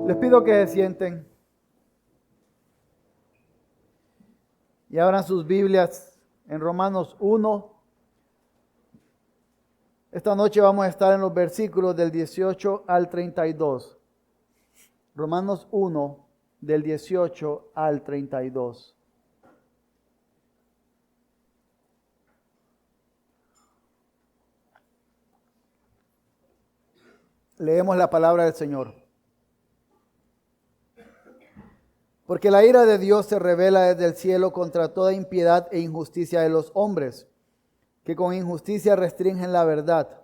Les pido que se sienten y abran sus Biblias en Romanos 1. Esta noche vamos a estar en los versículos del 18 al 32. Romanos 1, del 18 al 32. Leemos la palabra del Señor. Porque la ira de Dios se revela desde el cielo contra toda impiedad e injusticia de los hombres, que con injusticia restringen la verdad.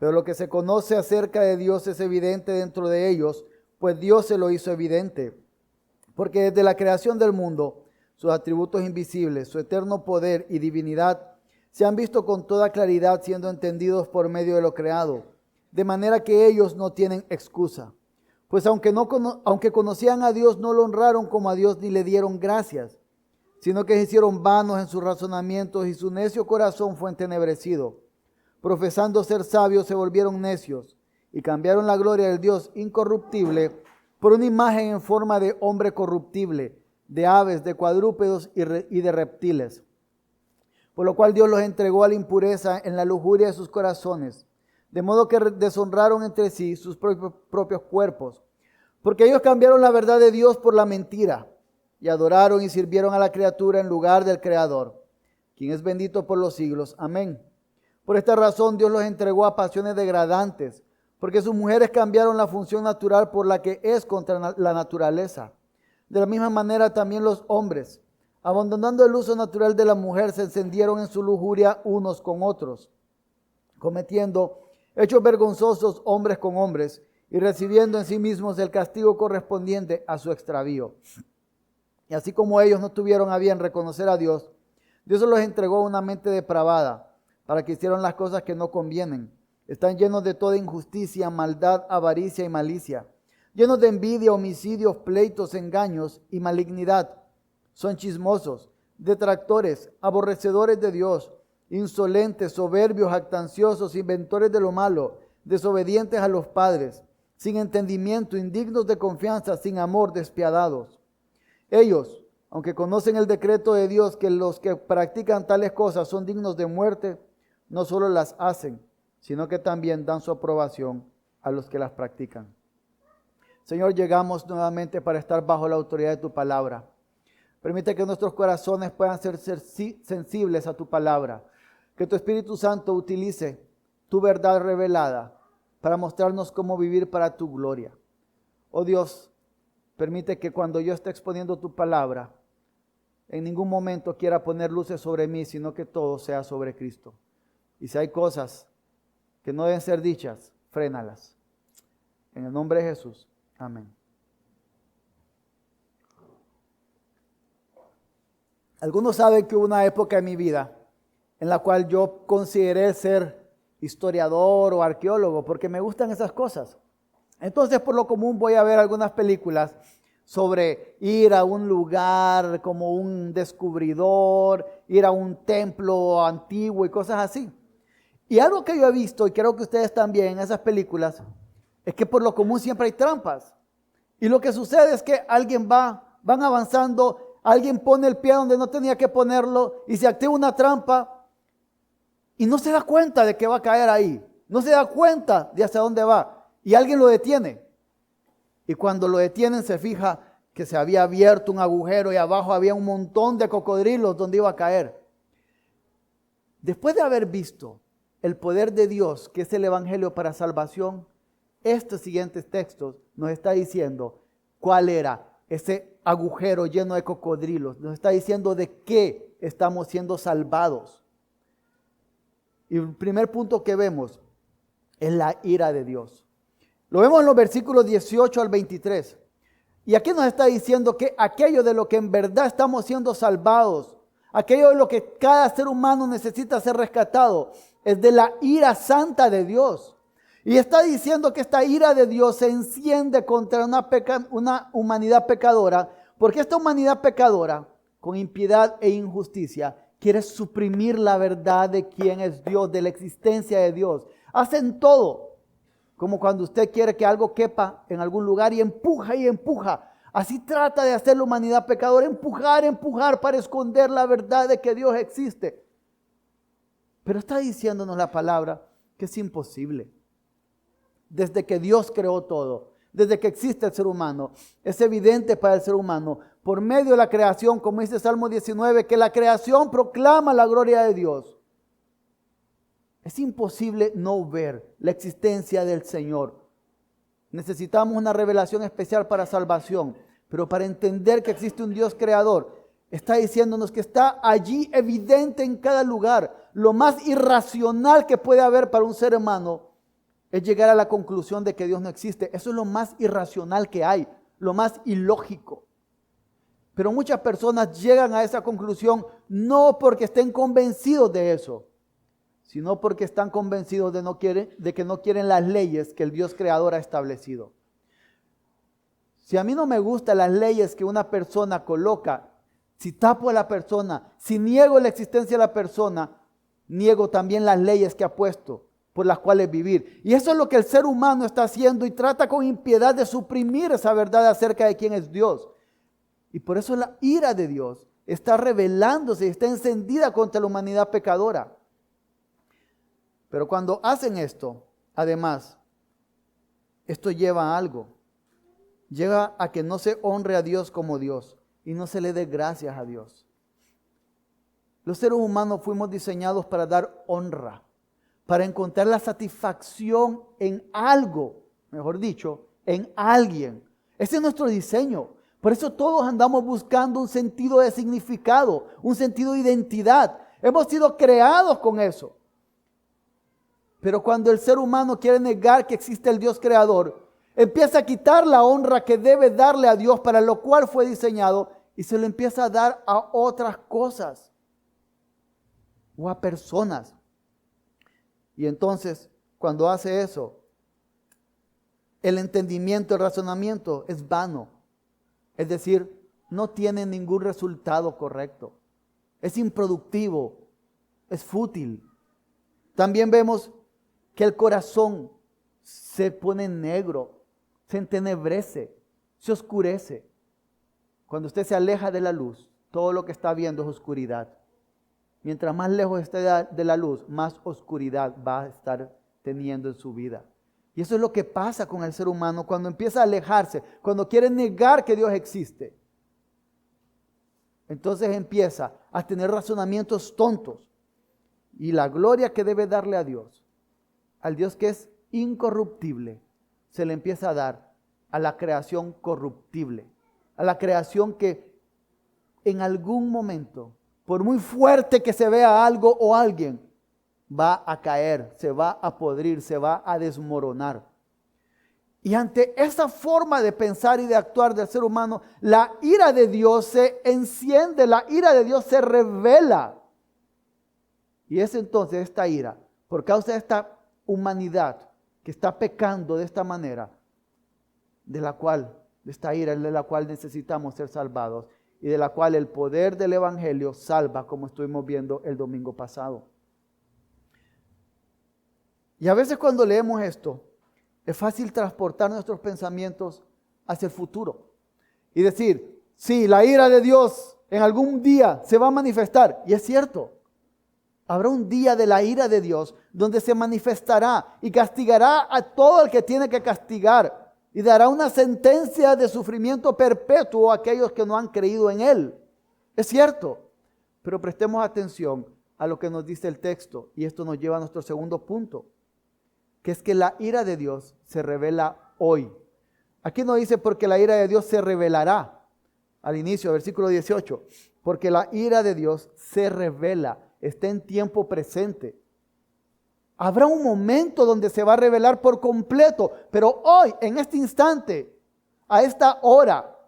Pero lo que se conoce acerca de Dios es evidente dentro de ellos, pues Dios se lo hizo evidente. Porque desde la creación del mundo, sus atributos invisibles, su eterno poder y divinidad, se han visto con toda claridad siendo entendidos por medio de lo creado, de manera que ellos no tienen excusa. Pues aunque conocían a Dios, no lo honraron como a Dios ni le dieron gracias, sino que se hicieron vanos en sus razonamientos y su necio corazón fue entenebrecido. Profesando ser sabios, se volvieron necios y cambiaron la gloria del Dios incorruptible por una imagen en forma de hombre corruptible, de aves, de cuadrúpedos y de reptiles. Por lo cual Dios los entregó a la impureza en la lujuria de sus corazones, de modo que deshonraron entre sí sus propios cuerpos, porque ellos cambiaron la verdad de Dios por la mentira, y adoraron y sirvieron a la criatura en lugar del Creador, quien es bendito por los siglos. Amén. Por esta razón Dios los entregó a pasiones degradantes, porque sus mujeres cambiaron la función natural por la que es contra la naturaleza. De la misma manera también los hombres, abandonando el uso natural de la mujer, se encendieron en su lujuria unos con otros, cometiendo hechos vergonzosos hombres con hombres y recibiendo en sí mismos el castigo correspondiente a su extravío. Y así como ellos no tuvieron a bien reconocer a Dios, Dios se los entregó a una mente depravada para que hicieran las cosas que no convienen. Están llenos de toda injusticia, maldad, avaricia y malicia, llenos de envidia, homicidios, pleitos, engaños y malignidad. Son chismosos, detractores, aborrecedores de Dios, insolentes, soberbios, jactanciosos, inventores de lo malo, desobedientes a los padres, sin entendimiento, indignos de confianza, sin amor, despiadados. Ellos, aunque conocen el decreto de Dios que los que practican tales cosas son dignos de muerte, no solo las hacen, sino que también dan su aprobación a los que las practican. Señor, llegamos nuevamente para estar bajo la autoridad de tu palabra. Permite que nuestros corazones puedan ser sensibles a tu palabra. Que tu Espíritu Santo utilice tu verdad revelada para mostrarnos cómo vivir para tu gloria. Oh Dios, permite que cuando yo esté exponiendo tu palabra, en ningún momento quiera poner luces sobre mí, sino que todo sea sobre Cristo. Y si hay cosas que no deben ser dichas, frénalas. En el nombre de Jesús. Amén. Algunos saben que hubo una época en mi vida en la cual yo consideré ser historiador o arqueólogo porque me gustan esas cosas. Entonces, por lo común voy a ver algunas películas sobre ir a un lugar como un descubridor, ir a un templo antiguo y cosas así. Y algo que yo he visto, y creo que ustedes también en esas películas, es que por lo común siempre hay trampas. Y lo que sucede es que van avanzando, alguien pone el pie donde no tenía que ponerlo y se activa una trampa y no se da cuenta de que va a caer ahí. No se da cuenta de hacia dónde va. Y alguien lo detiene. Y cuando lo detienen se fija que se había abierto un agujero y abajo había un montón de cocodrilos donde iba a caer. Después de haber visto el poder de Dios, que es el Evangelio para salvación, estos siguientes textos nos está diciendo cuál era ese agujero lleno de cocodrilos. Nos está diciendo de qué estamos siendo salvados. Y el primer punto que vemos es la ira de Dios. Lo vemos en los versículos 18 al 23. Y aquí nos está diciendo que aquello de lo que en verdad estamos siendo salvados, aquello de lo que cada ser humano necesita ser rescatado, es de la ira santa de Dios. Y está diciendo que esta ira de Dios se enciende contra una humanidad pecadora, porque esta humanidad pecadora, con impiedad e injusticia, quiere suprimir la verdad de quién es Dios, de la existencia de Dios. Hacen todo Como cuando usted quiere que algo quepa en algún lugar y empuja y empuja. Así trata de hacer la humanidad pecadora, empujar para esconder la verdad de que Dios existe. Pero está diciéndonos la palabra que es imposible. Desde que Dios creó todo, desde que existe el ser humano, es evidente para el ser humano, por medio de la creación, como dice Salmo 19, que la creación proclama la gloria de Dios. Es imposible no ver la existencia del Señor. Necesitamos una revelación especial para salvación, pero para entender que existe un Dios creador, está diciéndonos que está allí evidente en cada lugar. Lo más irracional que puede haber para un ser humano es llegar a la conclusión de que Dios no existe. Eso es lo más irracional que hay, lo más ilógico. Pero muchas personas llegan a esa conclusión no porque estén convencidos de eso, sino porque están convencidos de que no quieren las leyes que el Dios creador ha establecido. Si a mí no me gustan las leyes que una persona coloca, si tapo a la persona, si niego la existencia de la persona, niego también las leyes que ha puesto por las cuales vivir. Y eso es lo que el ser humano está haciendo y trata con impiedad de suprimir esa verdad acerca de quién es Dios. Y por eso la ira de Dios está revelándose y está encendida contra la humanidad pecadora. Pero cuando hacen esto, además, esto lleva a algo. Lleva a que no se honre a Dios como Dios y no se le dé gracias a Dios. Los seres humanos fuimos diseñados para dar honra, para encontrar la satisfacción en algo, mejor dicho, en alguien. Ese es nuestro diseño. Por eso todos andamos buscando un sentido de significado, un sentido de identidad. Hemos sido creados con eso. Pero cuando el ser humano quiere negar que existe el Dios creador, empieza a quitar la honra que debe darle a Dios para lo cual fue diseñado y se lo empieza a dar a otras cosas o a personas. Y entonces, cuando hace eso, el entendimiento, el razonamiento es vano. Es decir, no tiene ningún resultado correcto. Es improductivo, es fútil. También vemos que el corazón se pone negro, se entenebrece, se oscurece. Cuando usted se aleja de la luz, todo lo que está viendo es oscuridad. Mientras más lejos esté de la luz, más oscuridad va a estar teniendo en su vida. Y eso es lo que pasa con el ser humano cuando empieza a alejarse, cuando quiere negar que Dios existe. Entonces empieza a tener razonamientos tontos. Y la gloria que debe darle a Dios, al Dios que es incorruptible, se le empieza a dar a la creación corruptible, a la creación que en algún momento, por muy fuerte que se vea algo o alguien, va a caer, se va a podrir, se va a desmoronar. Y ante esa forma de pensar y de actuar del ser humano, la ira de Dios se enciende, la ira de Dios se revela. Y es entonces esta ira, por causa de esta humanidad que está pecando de esta manera, de esta ira de la cual necesitamos ser salvados y de la cual el poder del Evangelio salva, como estuvimos viendo el domingo pasado. Y a veces cuando leemos esto, es fácil transportar nuestros pensamientos hacia el futuro y decir, sí, la ira de Dios en algún día se va a manifestar. Y es cierto, habrá un día de la ira de Dios donde se manifestará y castigará a todo el que tiene que castigar y dará una sentencia de sufrimiento perpetuo a aquellos que no han creído en Él. Es cierto, pero prestemos atención a lo que nos dice el texto y esto nos lleva a nuestro segundo punto, que es que la ira de Dios se revela hoy. Aquí no dice porque la ira de Dios se revelará. Al inicio, versículo 18, porque la ira de Dios se revela, está en tiempo presente. Habrá un momento donde se va a revelar por completo, pero hoy, en este instante, a esta hora,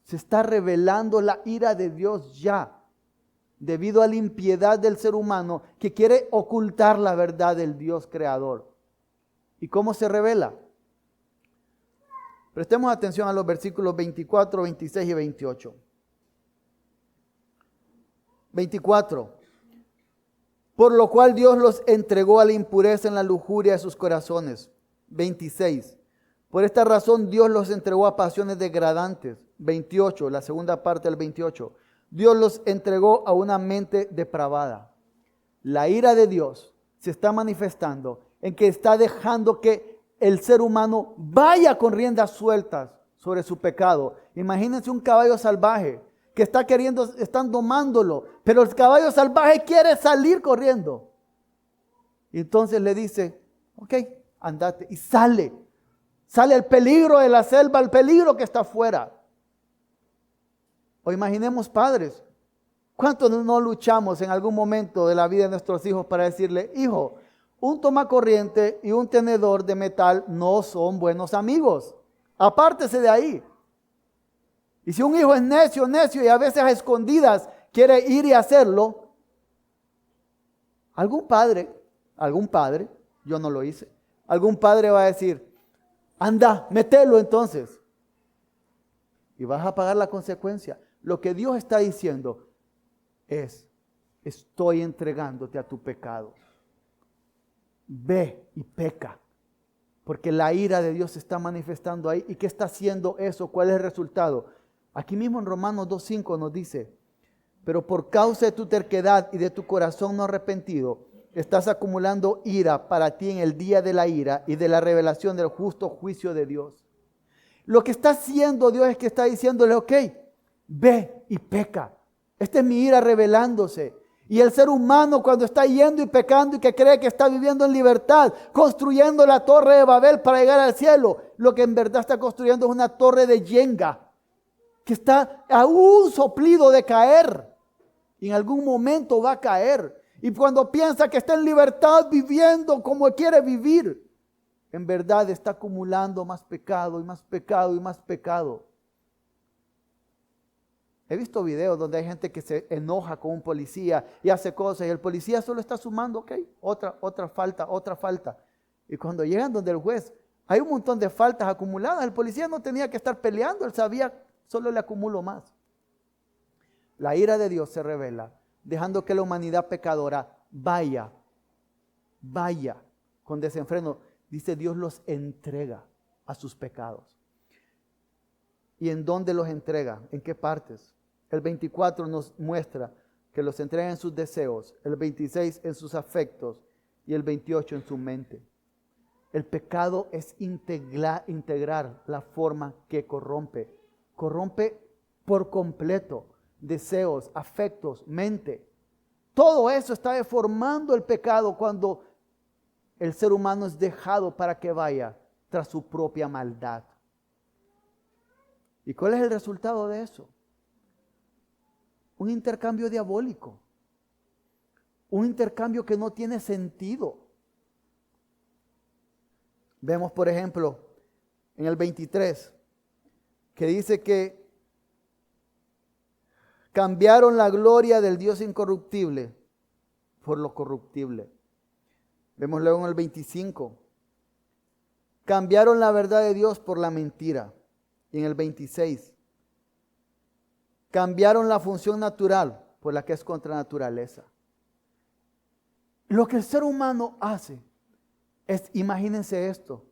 se está revelando la ira de Dios ya, debido a la impiedad del ser humano que quiere ocultar la verdad del Dios creador. ¿Y cómo se revela? Prestemos atención a los versículos 24, 26 y 28. 24. Por lo cual Dios los entregó a la impureza en la lujuria de sus corazones, 26. Por esta razón Dios los entregó a pasiones degradantes. 28, la segunda parte del 28. Dios los entregó a una mente depravada. La ira de Dios se está manifestando en que está dejando que el ser humano vaya con riendas sueltas sobre su pecado. Imagínense un caballo salvaje que están domándolo, pero el caballo salvaje quiere salir corriendo. Y entonces le dice, ok, andate, y sale el peligro de la selva, el peligro que está afuera. O imaginemos padres, ¿cuántos no luchamos en algún momento de la vida de nuestros hijos para decirle, hijo, un tomacorriente y un tenedor de metal no son buenos amigos, apártese de ahí? Y si un hijo es necio y a veces a escondidas quiere ir y hacerlo, algún padre, yo no lo hice, algún padre va a decir, anda, mételo entonces. Y vas a pagar la consecuencia. Lo que Dios está diciendo es, estoy entregándote a tu pecado. Ve y peca. Porque la ira de Dios se está manifestando ahí. ¿Y qué está haciendo eso? ¿Cuál es el resultado? Aquí mismo en Romanos 2:5 nos dice, pero por causa de tu terquedad y de tu corazón no arrepentido, estás acumulando ira para ti en el día de la ira y de la revelación del justo juicio de Dios. Lo que está haciendo Dios es que está diciéndole, ok, ve y peca. Esta es mi ira revelándose. Y el ser humano cuando está yendo y pecando y que cree que está viviendo en libertad, construyendo la torre de Babel para llegar al cielo, lo que en verdad está construyendo es una torre de yenga que está a un soplido de caer. Y en algún momento va a caer. Y cuando piensa que está en libertad viviendo como quiere vivir, en verdad está acumulando más pecado y más pecado y más pecado. He visto videos donde hay gente que se enoja con un policía y hace cosas y el policía solo está sumando, ok, otra falta. Y cuando llegan donde el juez, hay un montón de faltas acumuladas. El policía no tenía que estar peleando, él sabía, solo le acumulo más. La ira de Dios se revela, dejando que la humanidad pecadora vaya con desenfreno. Dice, Dios los entrega a sus pecados. ¿Y en dónde los entrega? ¿En qué partes? El 24 nos muestra que los entrega en sus deseos, el 26 en sus afectos y el 28 en su mente. El pecado es integrar la forma que corrompe. Corrompe por completo deseos, afectos, mente. Todo eso está deformando el pecado cuando el ser humano es dejado para que vaya tras su propia maldad. ¿Y cuál es el resultado de eso? Un intercambio diabólico. Un intercambio que no tiene sentido. Vemos, por ejemplo, en el 23, que dice que cambiaron la gloria del Dios incorruptible por lo corruptible. Vemos luego en el 25, cambiaron la verdad de Dios por la mentira. Y en el 26, cambiaron la función natural por la que es contra naturaleza. Lo que el ser humano hace es, imagínense esto,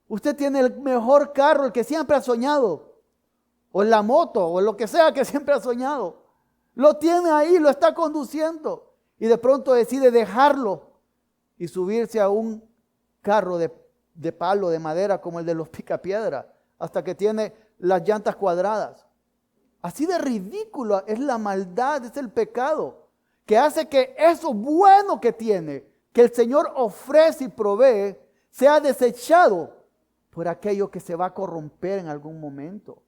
usted tiene el mejor carro, el que siempre ha soñado, o la moto, o lo que sea que siempre ha soñado. Lo tiene ahí, lo está conduciendo, y de pronto decide dejarlo y subirse a un carro de palo, de madera, como el de los picapiedra, hasta que tiene las llantas cuadradas. Así de ridículo es la maldad, es el pecado, que hace que eso bueno que tiene, que el Señor ofrece y provee, sea desechado por aquello que se va a corromper en algún momento.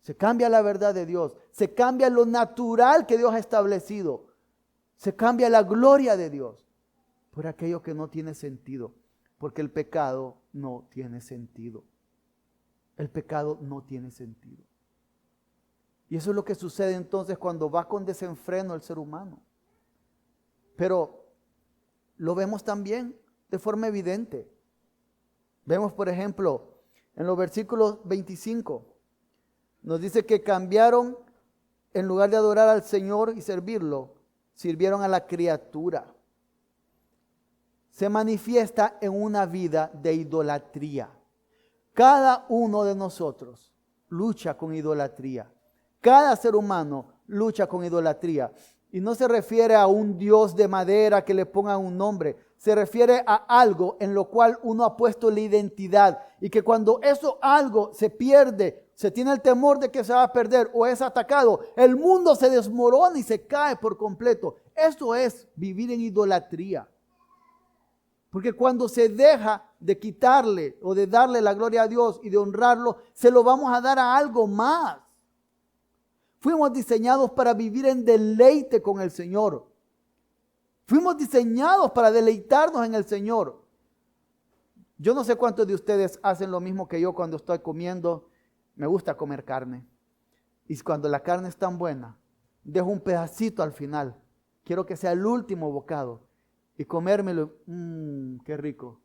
Se cambia la verdad de Dios, se cambia lo natural que Dios ha establecido, se cambia la gloria de Dios por aquello que no tiene sentido, porque el pecado no tiene sentido. El pecado no tiene sentido. Y eso es lo que sucede entonces cuando va con desenfreno el ser humano. Pero lo vemos también de forma evidente. Vemos, por ejemplo, en los versículos 25, nos dice que cambiaron, en lugar de adorar al Señor y servirlo, sirvieron a la criatura. se manifiesta en una vida de idolatría. Cada uno de nosotros lucha con idolatría. Cada ser humano lucha con idolatría. Y no se refiere a un Dios de madera que le ponga un nombre. Se refiere a algo en lo cual uno ha puesto la identidad. Y que cuando eso algo se pierde, se tiene el temor de que se va a perder o es atacado, el mundo se desmorona y se cae por completo. Eso es vivir en idolatría. Porque cuando se deja de quitarle o de darle la gloria a Dios y de honrarlo, se lo vamos a dar a algo más. Fuimos diseñados para vivir en deleite con el Señor. Fuimos diseñados para deleitarnos en el Señor. Yo no sé cuántos de ustedes hacen lo mismo que yo cuando estoy comiendo. Me gusta comer carne. Y cuando la carne es tan buena, dejo un pedacito al final. Quiero que sea el último bocado. Y comérmelo. Qué rico.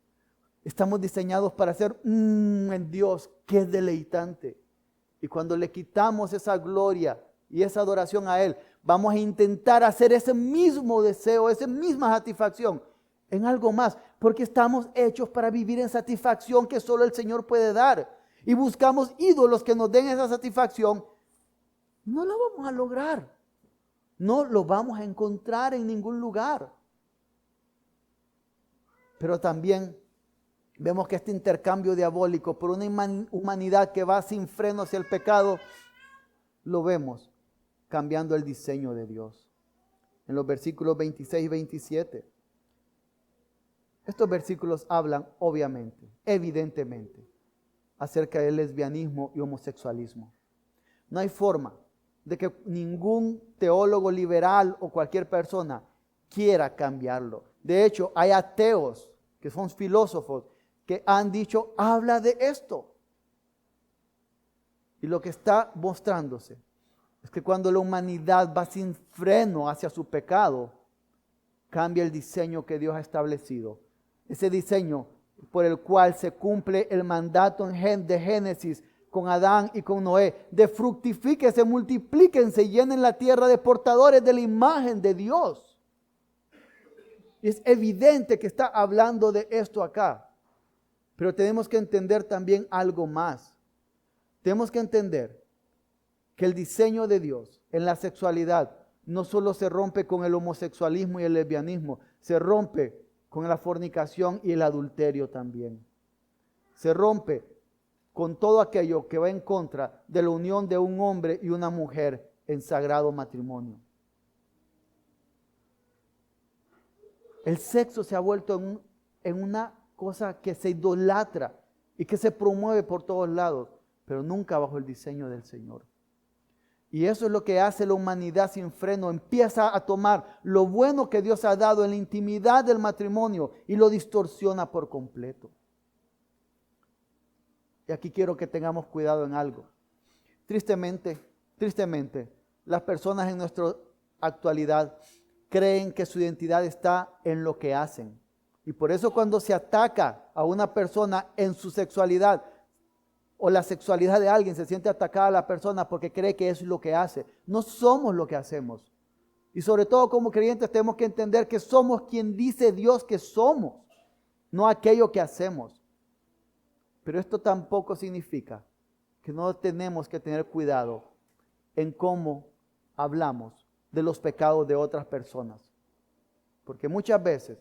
Estamos diseñados para hacer en Dios. Qué deleitante. Y cuando le quitamos esa gloria y esa adoración a Él, vamos a intentar hacer ese mismo deseo, esa misma satisfacción en algo más, porque estamos hechos para vivir en satisfacción que solo el Señor puede dar. Y buscamos ídolos que nos den esa satisfacción, no lo vamos a lograr. No lo vamos a encontrar en ningún lugar. Pero también vemos que este intercambio diabólico por una humanidad que va sin freno hacia el pecado, lo vemos cambiando el diseño de Dios. En los versículos 26 y 27. Estos versículos hablan obviamente, evidentemente, acerca del lesbianismo y homosexualismo. No hay forma de que ningún teólogo liberal o cualquier persona quiera cambiarlo. De hecho, hay ateos que son filósofos que han dicho, habla de esto. Y lo que está mostrándose es que cuando la humanidad va sin freno hacia su pecado, cambia el diseño que Dios ha establecido. Ese diseño por el cual se cumple el mandato de Génesis con Adán y con Noé, de fructifíquense, multiplíquense, llenen la tierra de portadores de la imagen de Dios. Y es evidente que está hablando de esto acá. Pero tenemos que entender también algo más. Tenemos que entender que el diseño de Dios en la sexualidad no solo se rompe con el homosexualismo y el lesbianismo, se rompe con la fornicación y el adulterio también. Se rompe con todo aquello que va en contra de la unión de un hombre y una mujer en sagrado matrimonio. El sexo se ha vuelto en una cosa que se idolatra y que se promueve por todos lados, pero nunca bajo el diseño del Señor. Y eso es lo que hace la humanidad sin freno. Empieza a tomar lo bueno que Dios ha dado en la intimidad del matrimonio y lo distorsiona por completo. Y aquí quiero que tengamos cuidado en algo. Tristemente, las personas en nuestra actualidad creen que su identidad está en lo que hacen. Y por eso cuando se ataca a una persona en su sexualidad, o la sexualidad de alguien, se siente atacada a la persona porque cree que es lo que hace. No somos lo que hacemos. Y sobre todo como creyentes tenemos que entender que somos quien dice Dios que somos, no aquello que hacemos. Pero esto tampoco significa que no tenemos que tener cuidado en cómo hablamos de los pecados de otras personas. Porque muchas veces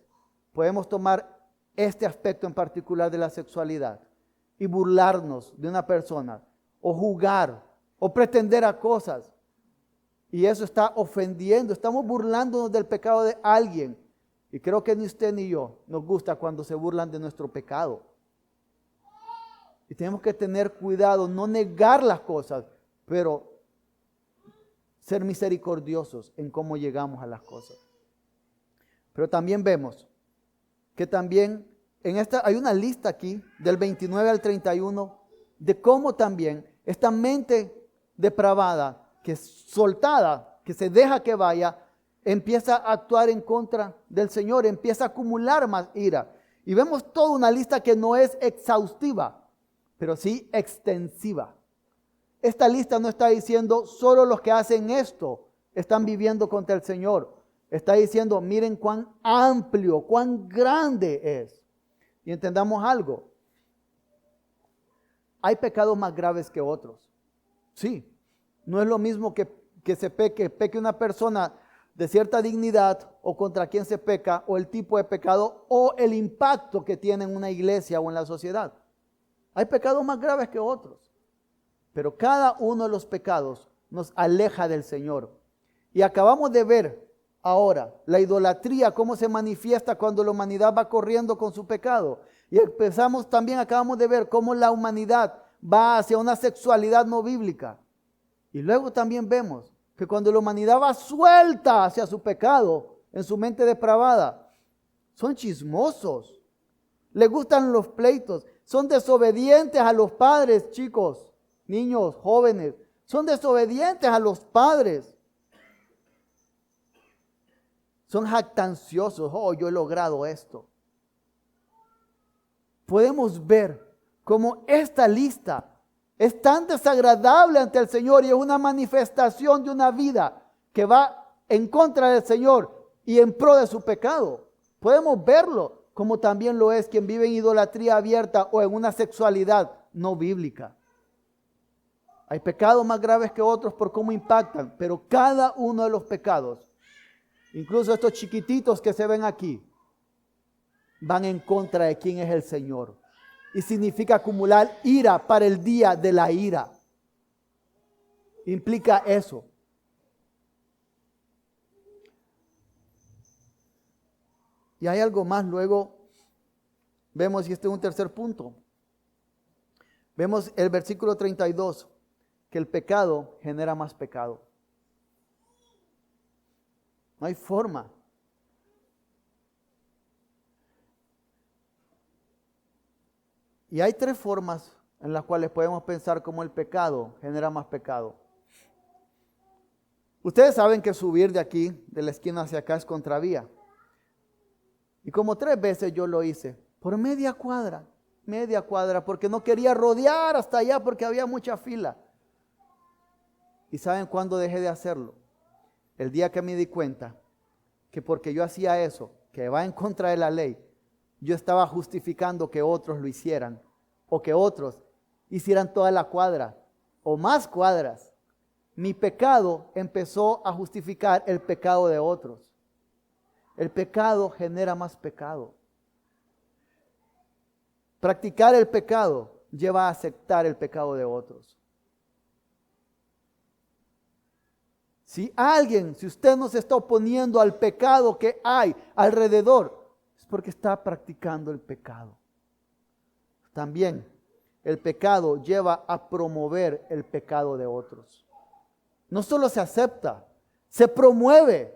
podemos tomar este aspecto en particular de la sexualidad y burlarnos de una persona, o jugar, o pretender a cosas. Y eso está ofendiendo, estamos burlándonos del pecado de alguien. Y creo que ni usted ni yo nos gusta cuando se burlan de nuestro pecado. Y tenemos que tener cuidado, no negar las cosas, pero ser misericordiosos en cómo llegamos a las cosas. Pero también vemos que también hay una lista aquí del 29 al 31 de cómo también esta mente depravada, que es soltada, que se deja que vaya, empieza a actuar en contra del Señor, empieza a acumular más ira. Y vemos toda una lista que no es exhaustiva, pero sí extensiva. Esta lista no está diciendo solo los que hacen esto están viviendo contra el Señor, Está diciendo, miren cuán amplio, cuán grande es. Y entendamos algo. Hay pecados más graves que otros. Sí, no es lo mismo que se peque una persona de cierta dignidad o contra quien se peca, o el tipo de pecado o el impacto que tiene en una iglesia o en la sociedad. Hay pecados más graves que otros, pero cada uno de los pecados nos aleja del Señor. Y acabamos de ver ahora la idolatría, cómo se manifiesta cuando la humanidad va corriendo con su pecado. Y acabamos de ver cómo la humanidad va hacia una sexualidad no bíblica. Y luego también vemos que cuando la humanidad va suelta hacia su pecado, en su mente depravada, son chismosos, les gustan los pleitos, son desobedientes a los padres, chicos, niños, jóvenes, son desobedientes a los padres. Son jactanciosos, oh, yo he logrado esto. Podemos ver cómo esta lista es tan desagradable ante el Señor y es una manifestación de una vida que va en contra del Señor y en pro de su pecado. Podemos verlo como también lo es quien vive en idolatría abierta o en una sexualidad no bíblica. Hay pecados más graves que otros por cómo impactan, pero cada uno de los pecados, incluso estos chiquititos que se ven aquí, van en contra de quién es el Señor. Y significa acumular ira para el día de la ira. Implica eso. Y hay algo más luego. Vemos, y este es un tercer punto. Vemos el versículo 32, que el pecado genera más pecado. No hay forma. Y hay tres formas en las cuales podemos pensar cómo el pecado genera más pecado. Ustedes saben que subir de aquí, de la esquina hacia acá, es contravía. Y como 3 veces yo lo hice, por media cuadra, porque no quería rodear hasta allá porque había mucha fila. ¿Y saben cuándo dejé de hacerlo? El día que me di cuenta que porque yo hacía eso, que va en contra de la ley, yo estaba justificando que otros lo hicieran, o que otros hicieran toda la cuadra, o más cuadras. Mi pecado empezó a justificar el pecado de otros. El pecado genera más pecado. Practicar el pecado lleva a aceptar el pecado de otros. Si usted no se está oponiendo al pecado que hay alrededor, porque está practicando el pecado. También el pecado lleva a promover el pecado de otros. No solo se acepta, se promueve.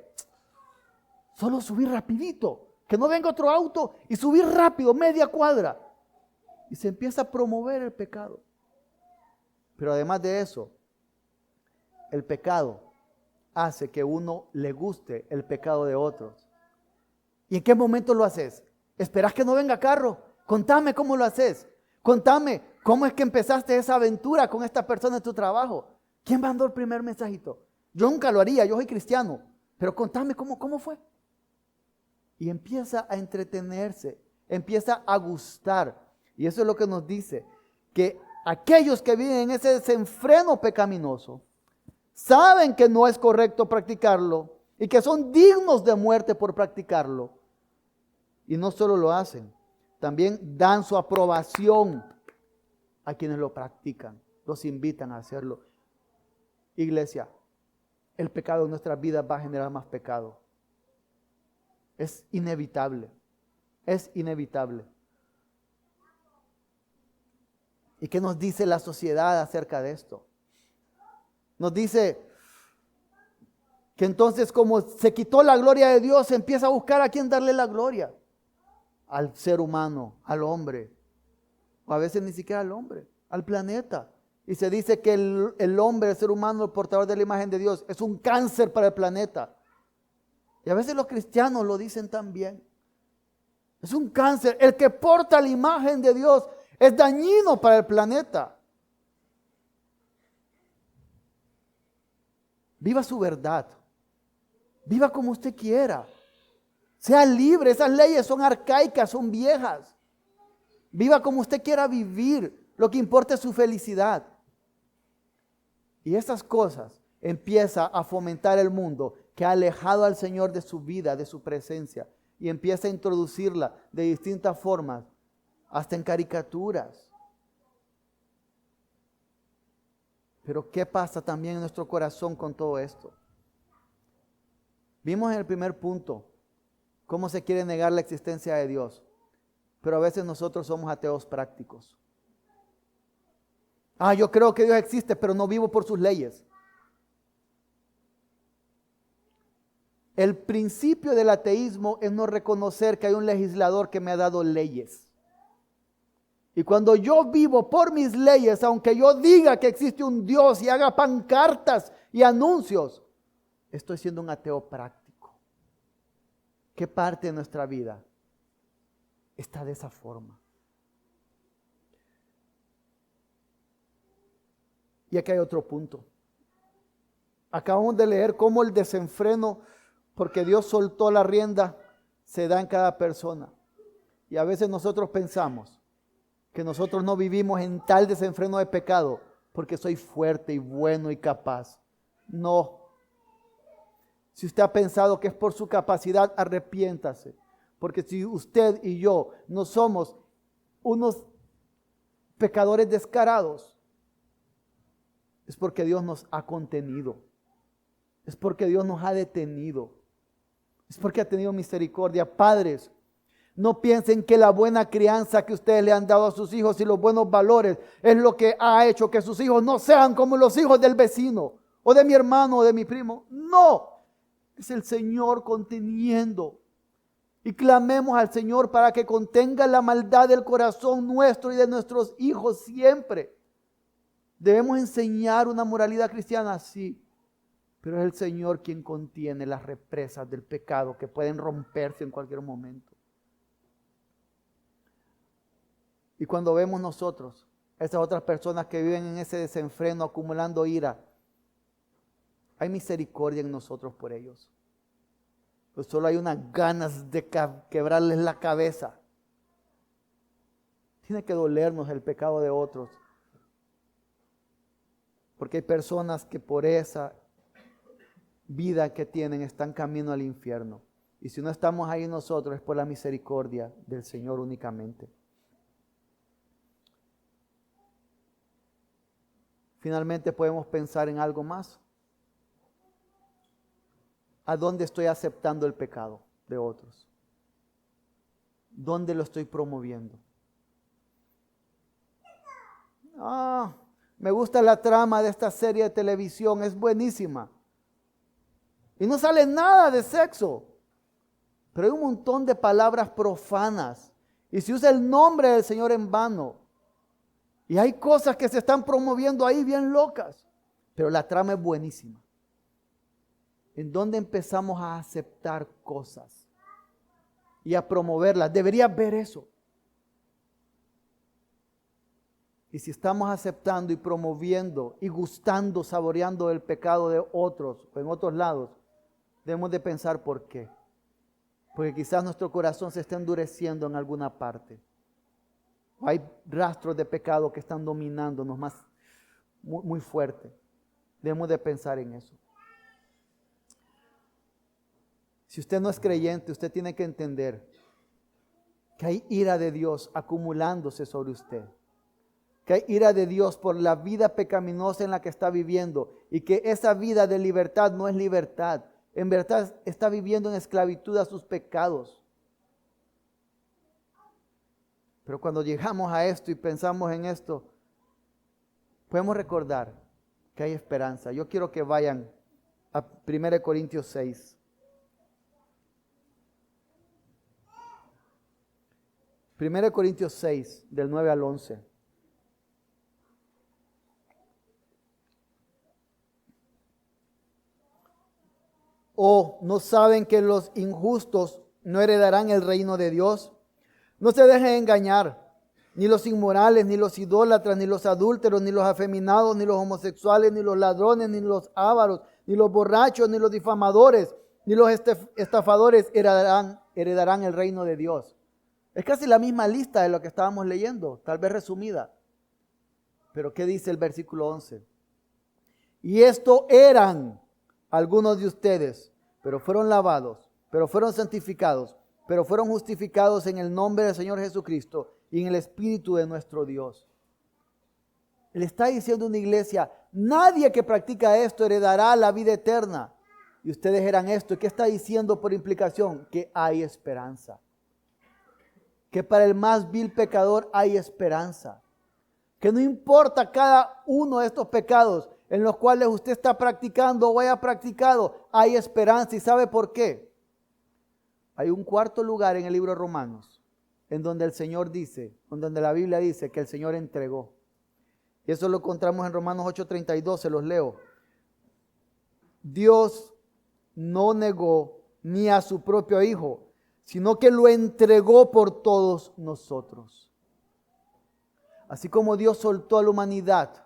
Solo subir rapidito, que no venga otro auto y subir rápido, media cuadra. Y se empieza a promover el pecado. Pero además de eso, el pecado hace que uno le guste el pecado de otros. ¿Y en qué momento lo haces? ¿Esperas que no venga carro? Contame cómo lo haces. Contame cómo es que empezaste esa aventura con esta persona en tu trabajo. ¿Quién mandó el primer mensajito? Yo nunca lo haría, yo soy cristiano. Pero contame cómo fue. Y empieza a entretenerse, empieza a gustar. Y eso es lo que nos dice, que aquellos que viven en ese desenfreno pecaminoso, saben que no es correcto practicarlo y que son dignos de muerte por practicarlo. Y no solo lo hacen, también dan su aprobación a quienes lo practican, los invitan a hacerlo. Iglesia, el pecado en nuestras vidas va a generar más pecado. Es inevitable, es inevitable. ¿Y qué nos dice la sociedad acerca de esto? Nos dice que entonces, como se quitó la gloria de Dios, se empieza a buscar a quién darle la gloria. Al ser humano, al hombre, o a veces ni siquiera al hombre, al planeta. Y se dice que el hombre, el ser humano, el portador de la imagen de Dios, es un cáncer para el planeta. Y a veces los cristianos lo dicen también. Es un cáncer. El que porta la imagen de Dios es dañino para el planeta. Viva su verdad. Viva como usted quiera. Sea libre. Esas leyes son arcaicas, son viejas. Viva como usted quiera vivir. Lo que importa es su felicidad. Y esas cosas empieza a fomentar el mundo que ha alejado al Señor de su vida, de su presencia. Y empieza a introducirla de distintas formas, hasta en caricaturas. Pero ¿qué pasa también en nuestro corazón con todo esto? Vimos en el primer punto cómo se quiere negar la existencia de Dios. Pero a veces nosotros somos ateos prácticos. Yo creo que Dios existe, pero no vivo por sus leyes. El principio del ateísmo es no reconocer que hay un legislador que me ha dado leyes. Y cuando yo vivo por mis leyes, aunque yo diga que existe un Dios y haga pancartas y anuncios, estoy siendo un ateo práctico. ¿Qué parte de nuestra vida está de esa forma? Y aquí hay otro punto. Acabamos de leer cómo el desenfreno, porque Dios soltó la rienda, se da en cada persona. Y a veces nosotros pensamos que nosotros no vivimos en tal desenfreno de pecado porque soy fuerte y bueno y capaz. No. Si usted ha pensado que es por su capacidad, arrepiéntase. Porque si usted y yo no somos unos pecadores descarados, es porque Dios nos ha contenido. Es porque Dios nos ha detenido. Es porque ha tenido misericordia. Padres, no piensen que la buena crianza que ustedes le han dado a sus hijos y los buenos valores es lo que ha hecho que sus hijos no sean como los hijos del vecino o de mi hermano o de mi primo. No, es el Señor conteniendo. Y clamemos al Señor para que contenga la maldad del corazón nuestro y de nuestros hijos siempre. Debemos enseñar una moralidad cristiana, sí, pero es el Señor quien contiene las represas del pecado que pueden romperse en cualquier momento. Y cuando vemos nosotros, esas otras personas que viven en ese desenfreno acumulando ira, hay misericordia en nosotros por ellos. Pues solo hay unas ganas de quebrarles la cabeza. Tiene que dolernos el pecado de otros. Porque hay personas que por esa vida que tienen están camino al infierno. Y si no estamos ahí nosotros es por la misericordia del Señor únicamente. Finalmente podemos pensar en algo más. ¿A dónde estoy aceptando el pecado de otros? ¿Dónde lo estoy promoviendo? Me gusta la trama de esta serie de televisión, es buenísima. Y no sale nada de sexo, pero hay un montón de palabras profanas. Y se usa el nombre del Señor en vano. Y hay cosas que se están promoviendo ahí bien locas. Pero la trama es buenísima. ¿En dónde empezamos a aceptar cosas y a promoverlas? Deberías ver eso. Y si estamos aceptando y promoviendo y gustando, saboreando el pecado de otros o en otros lados, debemos de pensar por qué. Porque quizás nuestro corazón se está endureciendo en alguna parte. Hay rastros de pecado que están dominándonos muy fuerte. Debemos de pensar en eso. Si usted no es creyente, usted tiene que entender que hay ira de Dios acumulándose sobre usted. Que hay ira de Dios por la vida pecaminosa en la que está viviendo y que esa vida de libertad no es libertad. En verdad está viviendo en esclavitud a sus pecados. Pero cuando llegamos a esto y pensamos en esto, podemos recordar que hay esperanza. Yo quiero que vayan a 1 Corintios 6. 1 Corintios 6, del 9 al 11. ¿O no saben que los injustos no heredarán el reino de Dios? No se dejen engañar, ni los inmorales, ni los idólatras, ni los adúlteros, ni los afeminados, ni los homosexuales, ni los ladrones, ni los ávaros, ni los borrachos, ni los difamadores, ni los estafadores heredarán el reino de Dios. Es casi la misma lista de lo que estábamos leyendo, tal vez resumida. Pero ¿qué dice el versículo 11? Y esto eran algunos de ustedes, pero fueron lavados, pero fueron santificados, pero fueron justificados en el nombre del Señor Jesucristo y en el Espíritu de nuestro Dios. Le está diciendo a una iglesia, nadie que practica esto heredará la vida eterna. Y ustedes eran esto. ¿Y qué está diciendo por implicación? Que hay esperanza. Que para el más vil pecador hay esperanza. Que no importa cada uno de estos pecados en los cuales usted está practicando o haya practicado, hay esperanza. ¿Y sabe por qué? Hay un cuarto lugar en el libro de Romanos, en donde el Señor dice, en donde la Biblia dice que el Señor entregó. Y eso lo encontramos en Romanos 8:32, se los leo. Dios no negó ni a su propio Hijo, sino que lo entregó por todos nosotros. Así como Dios soltó a la humanidad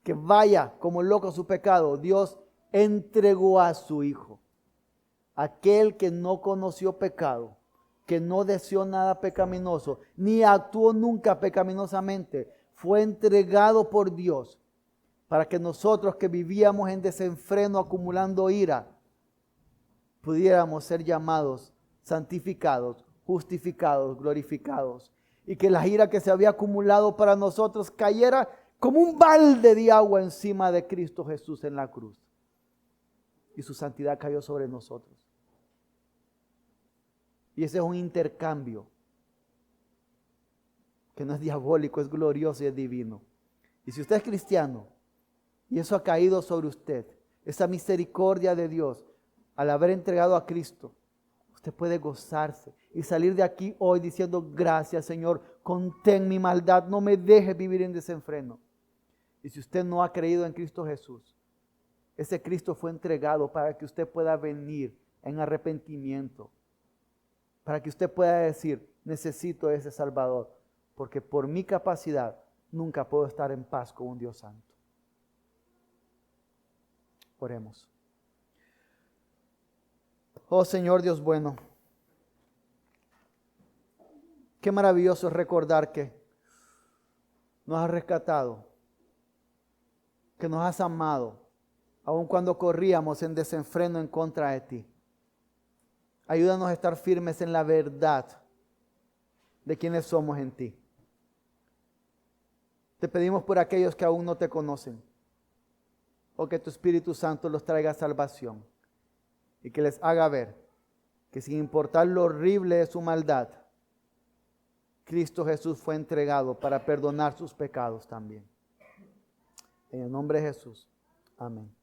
que vaya como loco a su pecado, Dios entregó a su Hijo. Aquel que no conoció pecado, que no deseó nada pecaminoso, ni actuó nunca pecaminosamente, fue entregado por Dios para que nosotros que vivíamos en desenfreno acumulando ira, pudiéramos ser llamados, santificados, justificados, glorificados. Y que la ira que se había acumulado para nosotros cayera como un balde de agua encima de Cristo Jesús en la cruz. Y su santidad cayó sobre nosotros. Y ese es un intercambio que no es diabólico, es glorioso y es divino. Y si usted es cristiano y eso ha caído sobre usted, esa misericordia de Dios, al haber entregado a Cristo, usted puede gozarse y salir de aquí hoy diciendo, gracias Señor, contén mi maldad, no me dejes vivir en desenfreno. Y si usted no ha creído en Cristo Jesús, ese Cristo fue entregado para que usted pueda venir en arrepentimiento, para que usted pueda decir, necesito ese Salvador, porque por mi capacidad nunca puedo estar en paz con un Dios santo. Oremos. Oh Señor Dios bueno, qué maravilloso es recordar que nos has rescatado, que nos has amado, aun cuando corríamos en desenfreno en contra de ti. Ayúdanos a estar firmes en la verdad de quienes somos en ti. Te pedimos por aquellos que aún no te conocen, o que tu Espíritu Santo los traiga salvación y que les haga ver que sin importar lo horrible de su maldad, Cristo Jesús fue entregado para perdonar sus pecados también. En el nombre de Jesús. Amén.